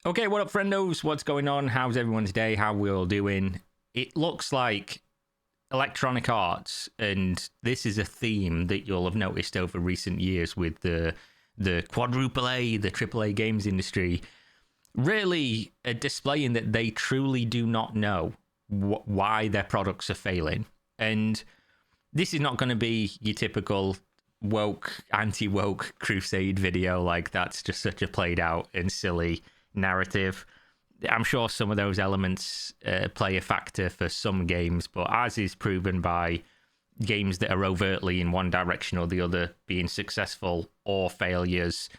Okay, what up, friendos? What's going on? How's everyone's day? How we all doing? It looks like Electronic Arts, and this is a theme that you'll have noticed over recent years with the quadruple A, the triple A games industry, really displaying that they truly do not know why their products are failing. And this is not going to be your typical woke, anti-woke crusade video. Like, that's just such a played out and silly narrative. I'm sure some of those elements play a factor for some games, but as is proven by games that are overtly in one direction or the other being successful or failures,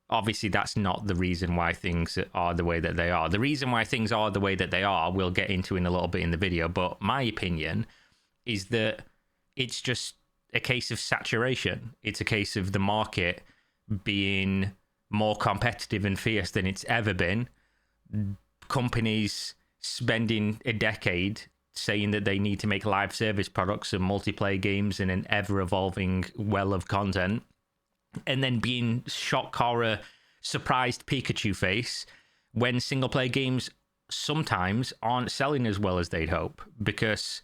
obviously that's not the reason why things are the way that they are. The reason why things are the way that they are, we'll get into in a little bit in the video, but my opinion is that it's just a case of saturation. It's a case of the market being more competitive and fierce than it's ever been. Companies spending a decade saying that they need to make live service products and multiplayer games and an ever-evolving well of content, and then being shock horror, surprised Pikachu face when single-player games sometimes aren't selling as well as they'd hope. Because,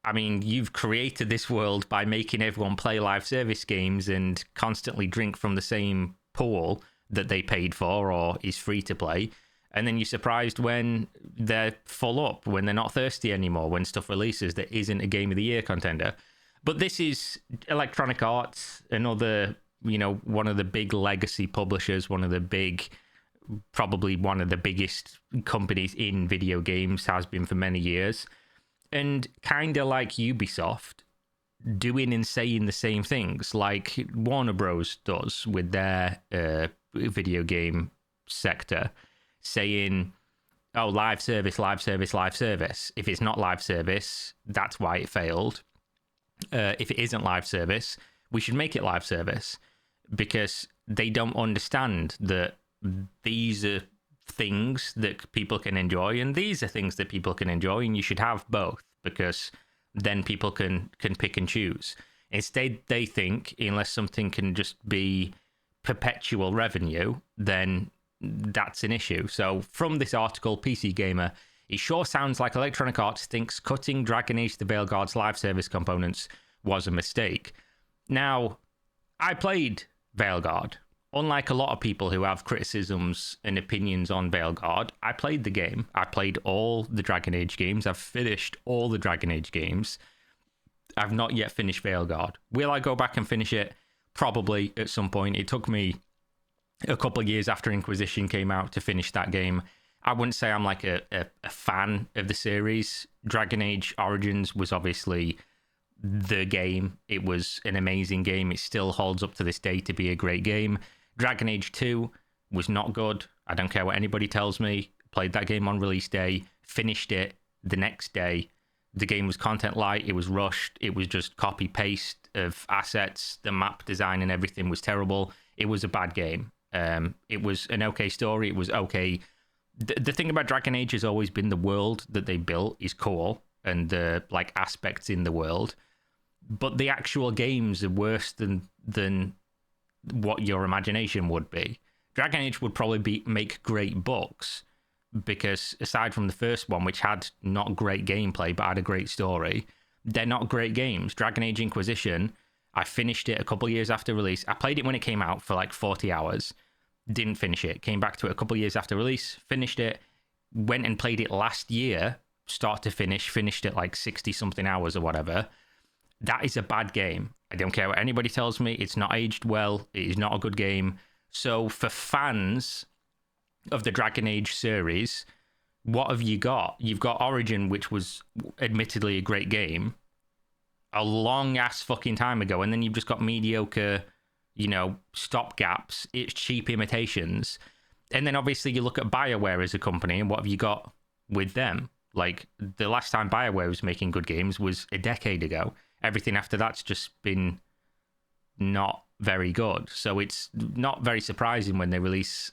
I mean, you've created this world by making everyone play live service games and constantly drink from the same pool that they paid for or is free to play. And then you're surprised when they're full up, when they're not thirsty anymore, when stuff releases that isn't a Game of the Year contender. But this is Electronic Arts, another, one of the big legacy publishers, probably one of the biggest companies in video games, has been for many years. And kind of like Ubisoft, doing and saying the same things like Warner Bros. Does with their video game sector, saying, oh, live service, live service, live service. If it's not live service, that's why it failed. If it isn't live service, we should make it live service, because they don't understand that these are things that people can enjoy and these are things that people can enjoy, and you should have both, because then people can pick and choose. Instead, they think unless something can just be perpetual revenue, then that's an issue. So from this article, PC Gamer, it sure sounds like Electronic Arts thinks cutting Dragon Age the Veilguard's live service components was a mistake. Now, I played Veilguard. Unlike a lot of people who have criticisms and opinions on Veilguard, I played the game. I played all the Dragon Age games. I've finished all the Dragon Age games. I've not yet finished Veilguard. Will I go back and finish it? Probably at some point. It took me a couple of years after Inquisition came out to finish that game. I wouldn't say I'm like a fan of the series. Dragon Age Origins was obviously the game. It was an amazing game. It still holds up to this day to be a great game. Dragon Age 2 was not good. I don't care what anybody tells me. Played that game on release day, finished it the next day. The game was content light. It was rushed. It was just copy paste of assets. The map design and everything was terrible. It was a bad game. It was an okay story. It was okay. The thing about Dragon Age has always been the world that they built is cool, and the aspects in the world. But the actual games are worse than what your imagination would be. Dragon Age would probably make great books, because aside from the first one, which had not great gameplay but had a great story, they're not great games. Dragon Age Inquisition, I finished it a couple years after release. I played it when it came out for like 40 hours. Didn't finish it. Came back to it a couple years after release. Finished it. Went and played it last year, start to finish. Finished it like 60-something hours or whatever. That is a bad game. I don't care what anybody tells me. It's not aged well. It is not a good game. So for fans of the Dragon Age series, what have you got? You've got Origin, which was admittedly a great game a long ass fucking time ago, and then you've just got mediocre, stopgaps. It's cheap imitations. And then obviously you look at BioWare as a company, and what have you got with them? Like, the last time BioWare was making good games was a decade ago. Everything after that's just been not very good. So it's not very surprising when they release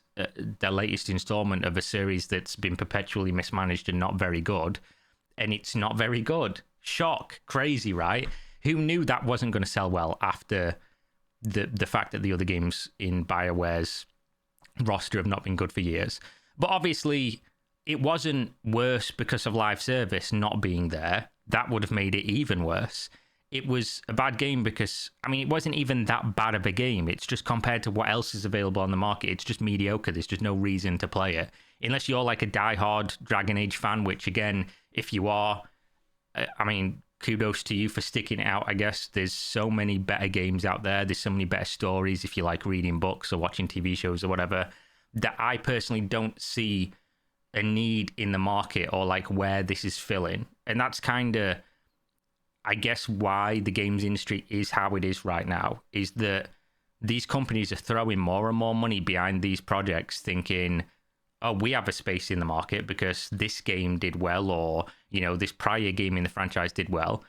their latest installment of a series that's been perpetually mismanaged and not very good, and it's not very good. Shock. Crazy, right? Who knew that wasn't going to sell well after the fact that the other games in BioWare's roster have not been good for years? But obviously, it wasn't worse because of live service not being there. That would have made it even worse. It was a bad game because, I mean, it wasn't even that bad of a game. It's just compared to what else is available on the market, it's just mediocre. There's just no reason to play it. Unless you're like a diehard Dragon Age fan, which again, if you are, I mean, kudos to you for sticking it out, I guess. There's so many better games out there. There's so many better stories if you like reading books or watching TV shows or whatever, that I personally don't see a need in the market or like where this is filling. And that's kind of, I guess, why the games industry is how it is right now, is that these companies are throwing more and more money behind these projects thinking, oh, we have a space in the market because this game did well, or, you know, this prior game in the franchise did well,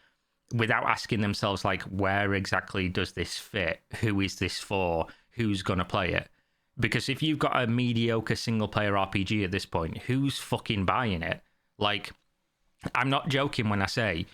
without asking themselves, like, where exactly does this fit? Who is this for? Who's going to play it? Because if you've got a mediocre single-player RPG at this point, who's fucking buying it? Like, I'm not joking when I say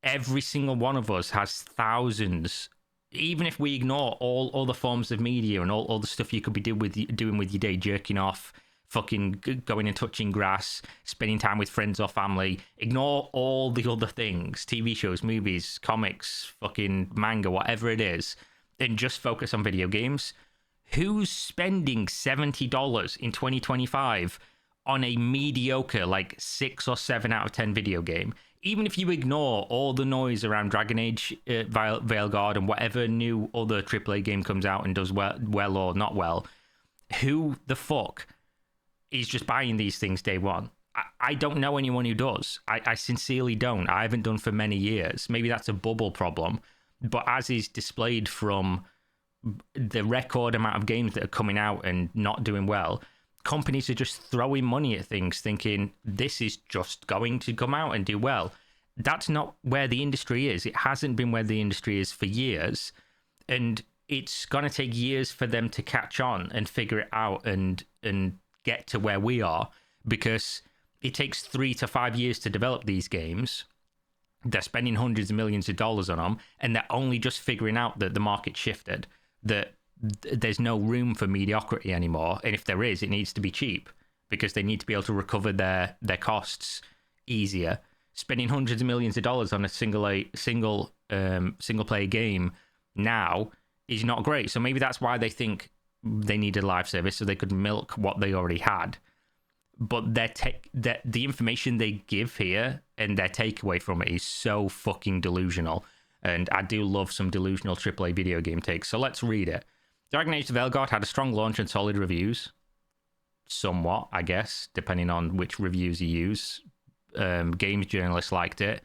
every single one of us has thousands, even if we ignore all other forms of media and all the stuff you could be doing with your day, jerking off, fucking going and touching grass, spending time with friends or family, ignore all the other things, TV shows, movies, comics, fucking manga, whatever it is, and just focus on video games. Who's spending $70 in 2025 on a mediocre, like 6 or 7 out of 10 video game? Even if you ignore all the noise around Dragon Age, Veilguard, and whatever new other AAA game comes out and does well or not well, who the fuck is just buying these things day one? I don't know anyone who does. I sincerely don't. I haven't done for many years. Maybe that's a bubble problem. But as is displayed from the record amount of games that are coming out and not doing well, companies are just throwing money at things thinking this is just going to come out and do well. That's not where the industry is. It hasn't been where the industry is for years, and it's going to take years for them to catch on and figure it out and get to where we are, because it takes 3 to 5 years to develop these games. They're spending hundreds of millions of dollars on them, and they're only just figuring out that the market shifted, that there's no room for mediocrity anymore, and if there is, it needs to be cheap because they need to be able to recover their costs easier. Spending hundreds of millions of dollars on a single player game now is not great. So maybe that's why they think they needed live service, so they could milk what they already had. But the information they give here and their takeaway from it is so fucking delusional. And I do love some delusional AAA video game takes. So let's read it. Dragon Age Veilguard had a strong launch and solid reviews. Somewhat, I guess, depending on which reviews you use. Games journalists liked it,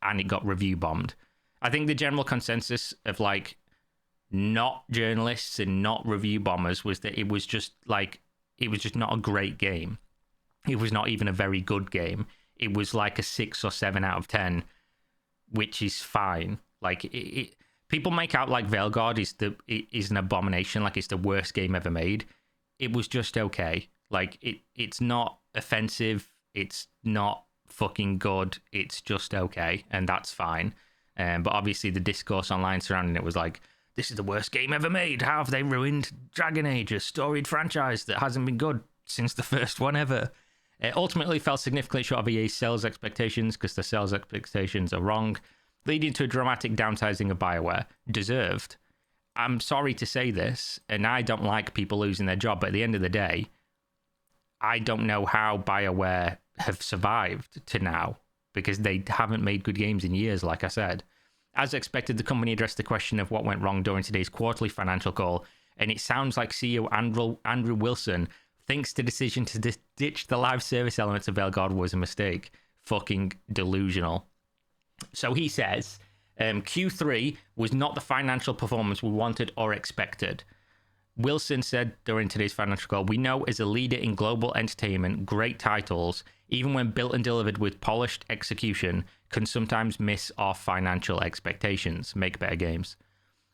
and it got review bombed. I think the general consensus of, like, not journalists and not review bombers was that it was just not a great game. It was not even a very good game. It was like a 6 or 7 out of 10, which is fine. Like, people make out like Veilguard is an abomination, like it's the worst game ever made. It was just okay. Like, it's not offensive. It's not fucking good. It's just okay, and that's fine. But obviously the discourse online surrounding it was like, this is the worst game ever made. How have they ruined Dragon Age, a storied franchise that hasn't been good since the first one ever? It ultimately fell significantly short of EA's sales expectations because the sales expectations are wrong, leading to a dramatic downsizing of BioWare. Deserved. I'm sorry to say this, and I don't like people losing their job, but at the end of the day, I don't know how BioWare have survived to now, because they haven't made good games in years, like I said. As expected, the company addressed the question of what went wrong during today's quarterly financial call, and it sounds like CEO Andrew Wilson thinks the decision to ditch the live service elements of Veilguard was a mistake. Fucking delusional. So he says, Q3 was not the financial performance we wanted or expected. Wilson said during today's financial call, we know as a leader in global entertainment, great titles, even when built and delivered with polished execution, can sometimes miss our financial expectations. Make better games.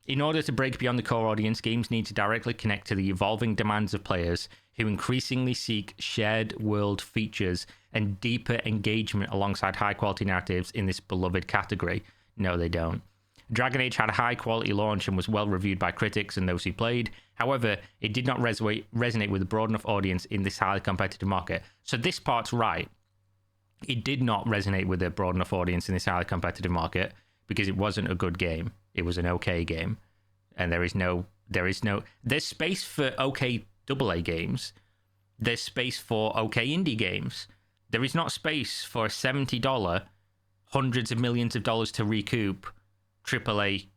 In order to break beyond the core audience, games need to directly connect to the evolving demands of players who increasingly seek shared world features and deeper engagement alongside high-quality narratives in this beloved category. No, they don't. Dragon Age had a high-quality launch and was well-reviewed by critics and those who played. However, it did not resonate with a broad enough audience in this highly competitive market. So this part's right. It did not resonate with a broad enough audience in this highly competitive market because it wasn't a good game. It was an okay game. And there's space for okay AA games. There's space for okay indie games. There is not space for a $70, hundreds of millions of dollars to recoup AAA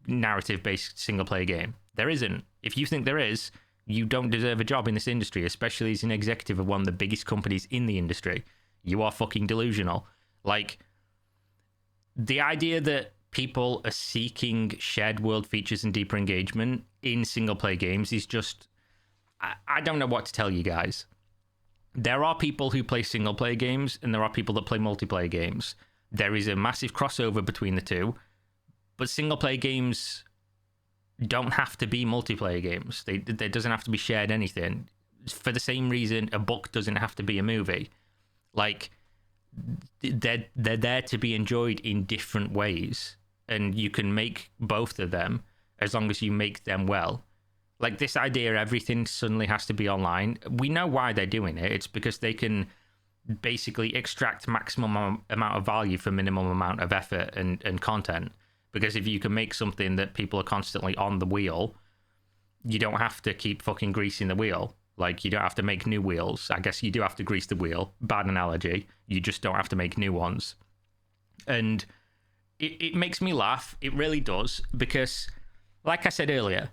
narrative-based single-player game. There isn't. If you think there is, you don't deserve a job in this industry, especially as an executive of one of the biggest companies in the industry. You are fucking delusional. Like, the idea that people are seeking shared world features and deeper engagement in single-player games is just... I don't know what to tell you guys. There are people who play single-player games, and there are people that play multiplayer games. There is a massive crossover between the two, but single-player games don't have to be multiplayer games. There doesn't have to be shared anything. For the same reason, a book doesn't have to be a movie. Like, they're there to be enjoyed in different ways, and you can make both of them as long as you make them well. Like, this idea everything suddenly has to be online, we know why they're doing it. It's because they can basically extract maximum amount of value for minimum amount of effort and content. Because if you can make something that people are constantly on the wheel, you don't have to keep fucking greasing the wheel. Like, you don't have to make new wheels. I guess you do have to grease the wheel. Bad analogy. You just don't have to make new ones. And it makes me laugh. It really does. Because, like I said earlier,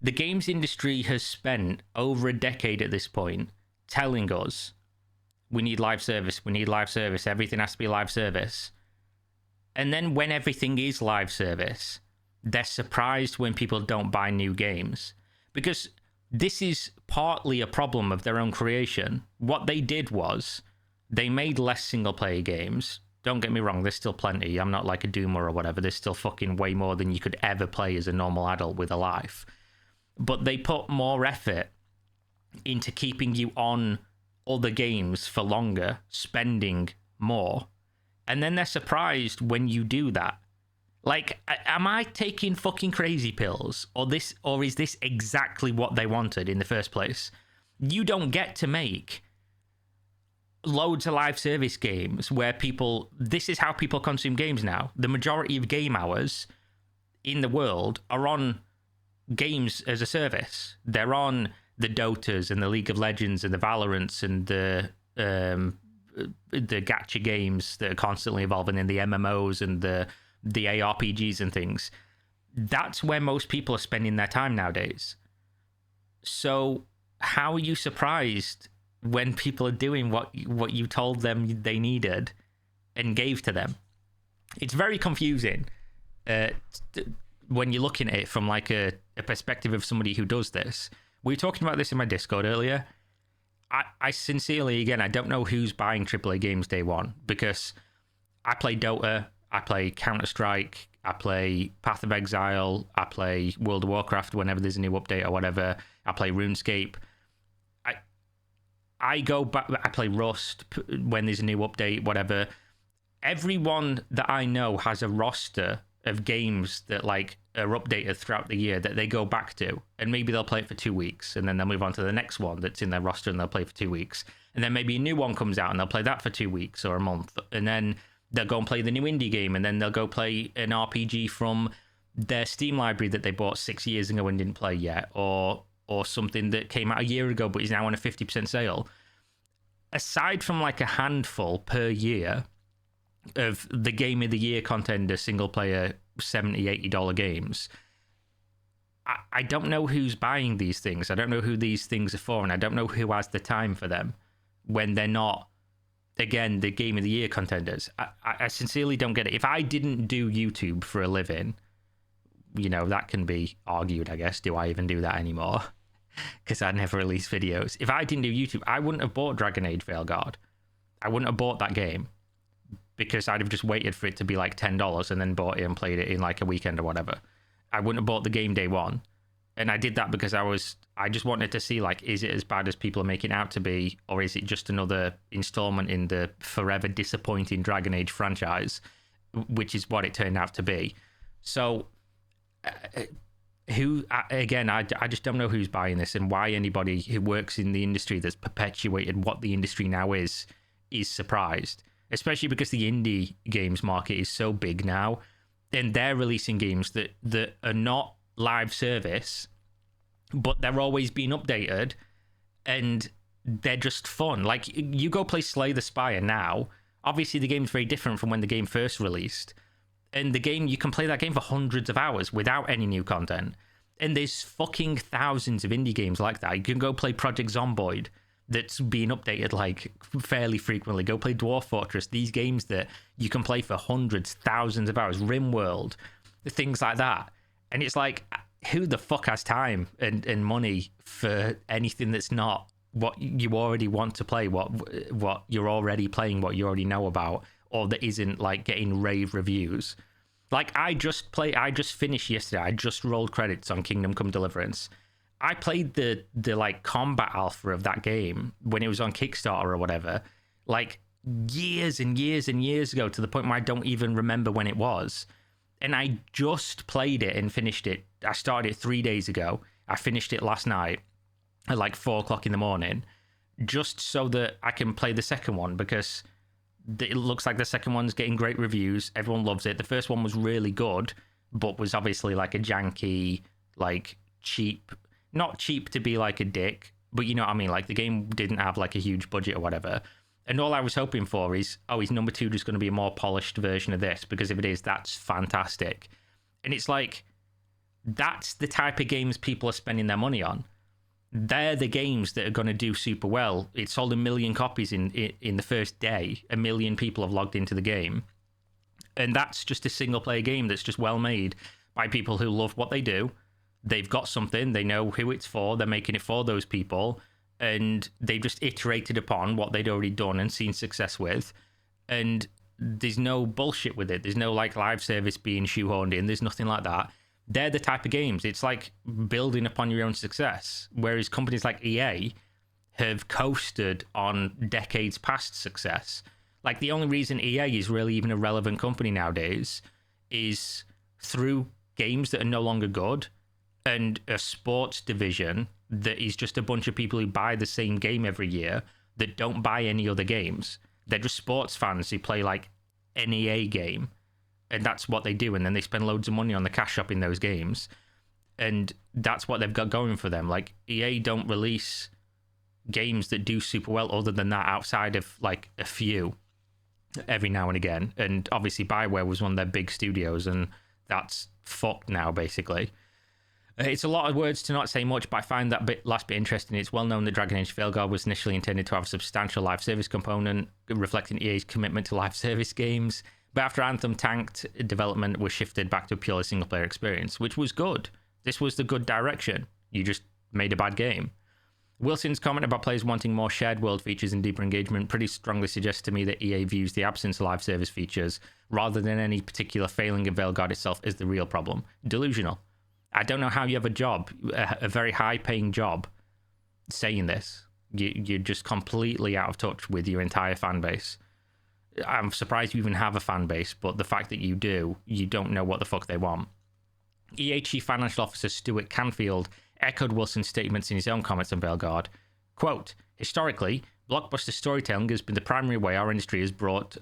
the games industry has spent over a decade at this point telling us we need live service, everything has to be live service. And then when everything is live service, they're surprised when people don't buy new games. Because this is partly a problem of their own creation. What they did was they made less single-player games. Don't get me wrong, there's still plenty. I'm not like a doomer or whatever. There's still fucking way more than you could ever play as a normal adult with a life. But they put more effort into keeping you on other games for longer, spending more. And then they're surprised when you do that. Like, am I taking fucking crazy pills? Or is this exactly what they wanted in the first place? You don't get to make loads of live service games where people... This is how people consume games now. The majority of game hours in the world are on games as a service. They're on the Dotas and the League of Legends and the Valorants and the gacha games that are constantly evolving, and the MMOs and the ARPGs and things. That's where most people are spending their time nowadays. So how are you surprised when people are doing what you told them they needed and gave to them? It's very confusing when you're looking at it from like a perspective of somebody who does this. We were talking about this in my Discord earlier. I sincerely, again, I don't know who's buying AAA games day one, because I play Dota, I play Counter-Strike, I play Path of Exile, I play World of Warcraft whenever there's a new update or whatever, I play RuneScape. I go back, I play Rust when there's a new update, whatever. Everyone that I know has a roster of games that like are updated throughout the year that they go back to, and maybe they'll play it for 2 weeks, and then they'll move on to the next one that's in their roster and they'll play for 2 weeks, and then maybe a new one comes out and they'll play that for 2 weeks or a month, and then they'll go and play the new indie game, and then they'll go play an RPG from their Steam library that they bought 6 years ago and didn't play yet, or something that came out a year ago but is now on a 50% sale. Aside from like a handful per year of the Game of the Year contender single player $70-$80 games, I don't know who's buying these things. I don't know who these things are for, and I don't know who has the time for them when they're not, again, the Game of the Year contenders. I sincerely don't get it. If I didn't do YouTube for a living, you know, that can be argued, I guess. Do I even do that anymore? Because I never release videos. If I didn't do YouTube, I wouldn't have bought Dragon Age Veilguard. I wouldn't have bought that game, because I'd have just waited for it to be like $10 and then bought it and played it in like a weekend or whatever. I wouldn't have bought the game day one. And I did that because I just wanted to see, like, is it as bad as people are making it out to be, or is it just another installment in the forever disappointing Dragon Age franchise, which is what it turned out to be. So, who again? I just don't know who's buying this and why anybody who works in the industry that's perpetuated what the industry now is surprised. Especially because the indie games market is so big now, and they're releasing games that are not live service, but they're always being updated, and they're just fun. Like, you go play Slay the Spire now. Obviously, the game's very different from when the game first released. And the game, you can play that game for hundreds of hours without any new content. And there's fucking thousands of indie games like that. You can go play Project Zomboid, that's being updated like fairly frequently. Go play Dwarf Fortress. These games that you can play for hundreds, thousands of hours. RimWorld, things like that. And it's like, who the fuck has time and money for anything that's not what you already want to play, what you're already playing, what you already know about, or that isn't like getting rave reviews. Like, I just finished yesterday. I just rolled credits on Kingdom Come Deliverance. I played the like combat alpha of that game when it was on Kickstarter or whatever, like years and years and years ago, to the point where I don't even remember when it was. And I just played it and finished it. I started it 3 days ago. I finished it last night at like 4 o'clock in the morning, just so that I can play the second one, because it looks like the second one's getting great reviews. Everyone loves it. The first one was really good, but was obviously like a janky, like cheap, not cheap to be like a dick, but you know what I mean? Like, the game didn't have like a huge budget or whatever. And all I was hoping for is, is number 2 just going to be a more polished version of this? Because if it is, that's fantastic. And it's like, that's the type of games people are spending their money on. They're the games that are going to do super well. It sold 1 million copies in the first day. 1 million people have logged into the game. And that's just a single player game that's just well made by people who love what they do. They've got something, they know who it's for, they're making it for those people, and they've just iterated upon what they'd already done and seen success with. And there's no bullshit with it. There's no like live service being shoehorned in. There's nothing like that. They're the type of games. It's like building upon your own success. Whereas companies like EA have coasted on decades past success. Like, the only reason EA is really even a relevant company nowadays is through games that are no longer good, and a sports division that is just a bunch of people who buy the same game every year that don't buy any other games. They're just sports fans who play like an EA game, and that's what they do. And then they spend loads of money on the cash shop in those games, and that's what they've got going for them. Like, EA don't release games that do super well other than that, outside of like a few every now and again. And obviously BioWare was one of their big studios, and that's fucked now basically. It's a lot of words to not say much, but I find that last bit interesting. It's well known that Dragon Age Veilguard was initially intended to have a substantial live service component, reflecting EA's commitment to live service games. But after Anthem tanked, development was shifted back to a purely single-player experience, which was good. This was the good direction. You just made a bad game. Wilson's comment about players wanting more shared world features and deeper engagement pretty strongly suggests to me that EA views the absence of live service features, rather than any particular failing of Veilguard itself, as the real problem. Delusional. I don't know how you have a job, a very high-paying job, saying this. You're just completely out of touch with your entire fan base. I'm surprised you even have a fan base, but the fact that you do, you don't know what the fuck they want. EA Chief Financial Officer Stuart Canfield echoed Wilson's statements in his own comments on Veilguard. Quote, historically, blockbuster storytelling has been the primary way our industry has brought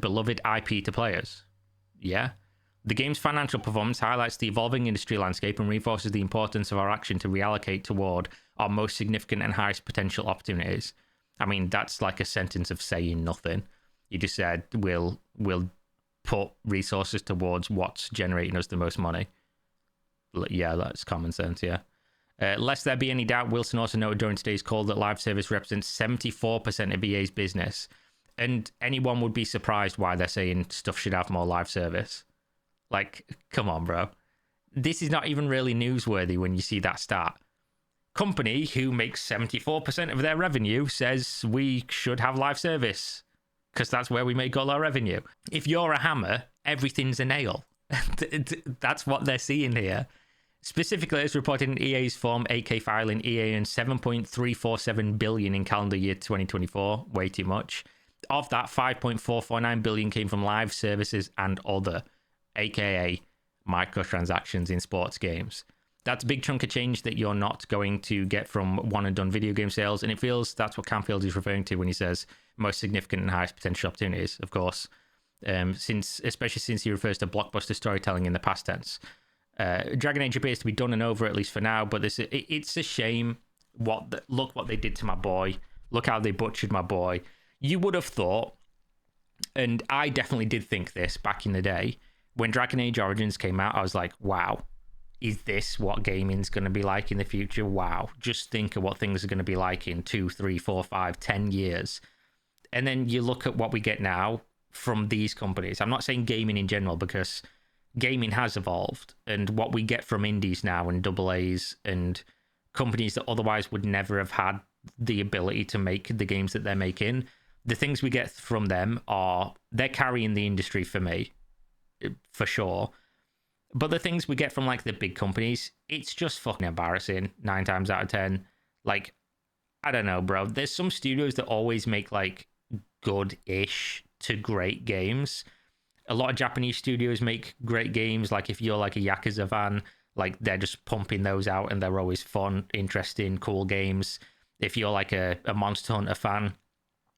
beloved IP to players. Yeah? The game's financial performance highlights the evolving industry landscape and reinforces the importance of our action to reallocate toward our most significant and highest potential opportunities. I mean, that's like a sentence of saying nothing. You just said, we'll put resources towards what's generating us the most money. Yeah, that's common sense, yeah. Lest there be any doubt, Wilson also noted during today's call that live service represents 74% of EA's business. And anyone would be surprised why they're saying stuff should have more live service. Like, come on, bro. This is not even really newsworthy when you see that stat. Company who makes 74% of their revenue says we should have live service because that's where we make all our revenue. If you're a hammer, everything's a nail. That's what they're seeing here. Specifically, as reported in EA's Form 8K filing, EA earned $7.347 billion in calendar year 2024. Way too much. Of that, $5.449 billion came from live services and other, aka microtransactions in sports games. That's a big chunk of change that you're not going to get from one and done video game sales. And it feels that's what Canfield is referring to when he says most significant and highest potential opportunities, of course, especially since he refers to blockbuster storytelling in the past tense. Dragon Age appears to be done and over, at least for now, but it's a shame. Look what they did to my boy. Look how they butchered my boy. You would have thought, and I definitely did think this back in the day, when Dragon Age Origins came out, I was like, wow, is this what gaming's going to be like in the future? Wow. Just think of what things are going to be like in 2, 3, 4, 5, 10 years. And then you look at what we get now from these companies. I'm not saying gaming in general, because gaming has evolved. And what we get from indies now and AA's and companies that otherwise would never have had the ability to make the games that they're making, the things we get from them they're carrying the industry for me, for sure. But the things we get from like the big companies, it's just fucking embarrassing 9 times out of 10. Like, I don't know, bro. There's some studios that always make like good-ish to great games. A lot of Japanese studios make great games. Like if you're like a Yakuza fan, like they're just pumping those out and they're always fun, interesting, cool games. If you're like a Monster Hunter fan,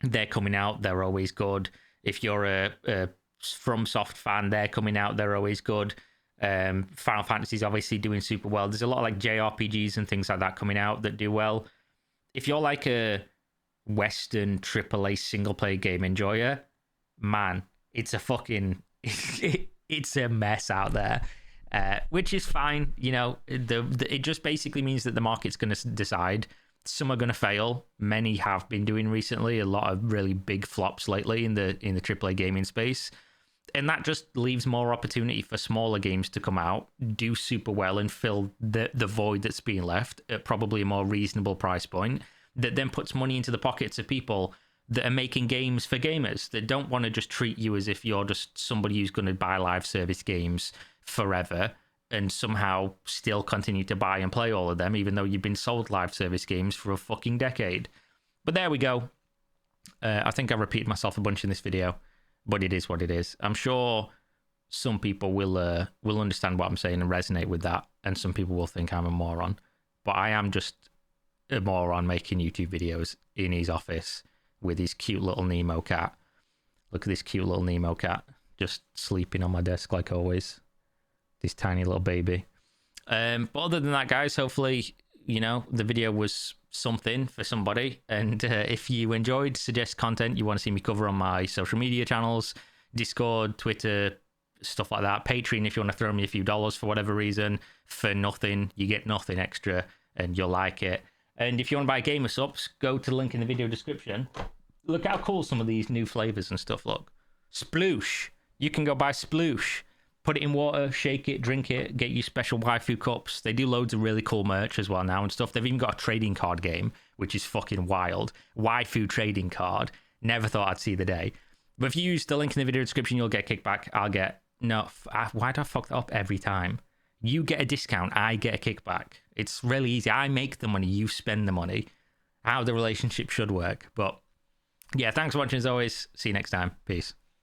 they're coming out, they're always good. If you're a FromSoft fan, they're coming out, they're always good. Final Fantasy's obviously doing super well. There's a lot of like JRPGs and things like that coming out that do well. If you're like a Western AAA single player game enjoyer, man, it's a fucking it's a mess out there, which is fine. You know, it just basically means that the market's going to decide. Some are going to fail. Many have been doing recently. A lot of really big flops lately in the AAA gaming space. And that just leaves more opportunity for smaller games to come out, do super well, and fill the void that's being left at probably a more reasonable price point, that then puts money into the pockets of people that are making games for gamers, that don't want to just treat you as if you're just somebody who's going to buy live service games forever and somehow still continue to buy and play all of them, even though you've been sold live service games for a fucking decade. But there we go. I think I repeated myself a bunch in this video, but it is what it is. I'm sure some people will understand what I'm saying and resonate with that, and some people will think I'm a moron. But I am just a moron making YouTube videos in his office with his cute little Nemo cat. Look at this cute little Nemo cat, just sleeping on my desk like always. This tiny little baby. But other than that, guys, hopefully, you know, the video was something for somebody. And if you enjoyed, suggest content you want to see me cover on my social media channels, Discord, Twitter, stuff like that. Patreon, if you want to throw me a few dollars for whatever reason, for nothing, you get nothing extra and you'll like it. And if you want to buy Gamer Supps, go to the link in the video description. Look how cool some of these new flavors and stuff look. Sploosh. You can go buy Sploosh. Put it in water, shake it, drink it, get you special waifu cups. They do loads of really cool merch as well now and stuff. They've even got a trading card game, which is fucking wild. Waifu trading card. Never thought I'd see the day. But if you use the link in the video description, you'll get kickback. I'll get... No, why do I fuck that up every time? You get a discount, I get a kickback. It's really easy. I make the money, you spend the money. How the relationship should work. But yeah, thanks for watching as always. See you next time. Peace.